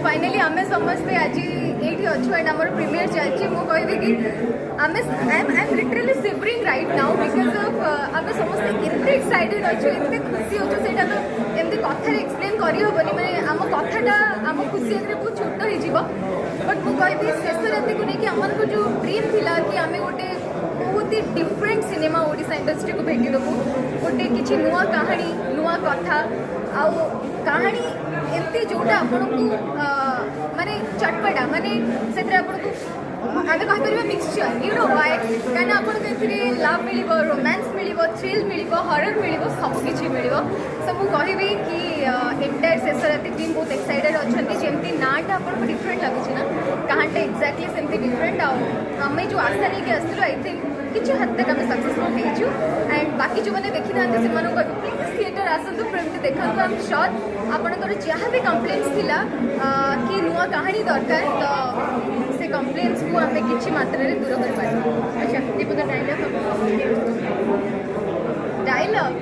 Finally आम समस्ते आज ये अच्छु एंड आम प्रीमियर चलती मुझे कि I am literally shivering right now because of आम समस्ते एत एक्साइटेड अच्छे एत खुशी अच्छे से तो एमती कथार एक्सप्लेन करहबनी मैंने आम कथाटा आम खुशी आगे बहुत छोट हो बट मुझे शेष राति को लेकिन आम जो ड्रीम थिला कि आम गोटे बहुत ही डिफरेंट सिनेमा ओडिशा इंडस्ट्री को भेटिदेबू गोटे किसी नुआ कहानी नुआ कथा आउ कहानी एमती जोटा आपन को माने चटपटा माने से आपन को आम कहीपर मिक्सचर यू नो वाई कहीं आपको लव मिल रोमांस मिल थ्रिल मिल हरर मिल सबकि मिल सो मुझे कि एंटायर शेष राति टीम बहुत एक्साइटेड अच्छा जमी नाटा आपको डिफरेंट लगुच ना कहानीटा एक्जाक्टली सेमती डिफरेंट आम जो आशा नहीं आसलु आई थिंक किसी हद तक आम सक्सेसफुल हो एंड बाकी जो मैंने देखी था से प्लीज थिएटर आसतु फिल्म देखो आई एम श्योर आपंकर जहाँ भी कम्प्लेन्स थिला कि नुआ कहानी दरकार तो से कम्प्लेन्स को आम कि मात्रा दूर कर पार। अच्छा दीपक डायलॉग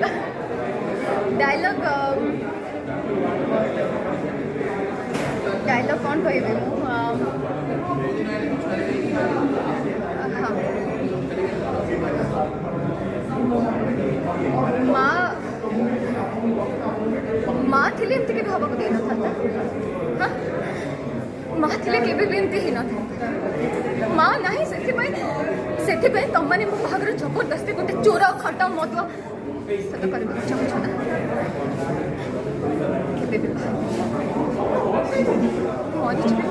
डायलॉग डायलॉग कौन कहे माँ थी एमती के हवा दे ना माँ थी केमती ही न माँ ना से तुम मैंने मो बाहर जबरदस्ती गोटे चोर खटा मत सत कर चाहूँ ना मरीज भी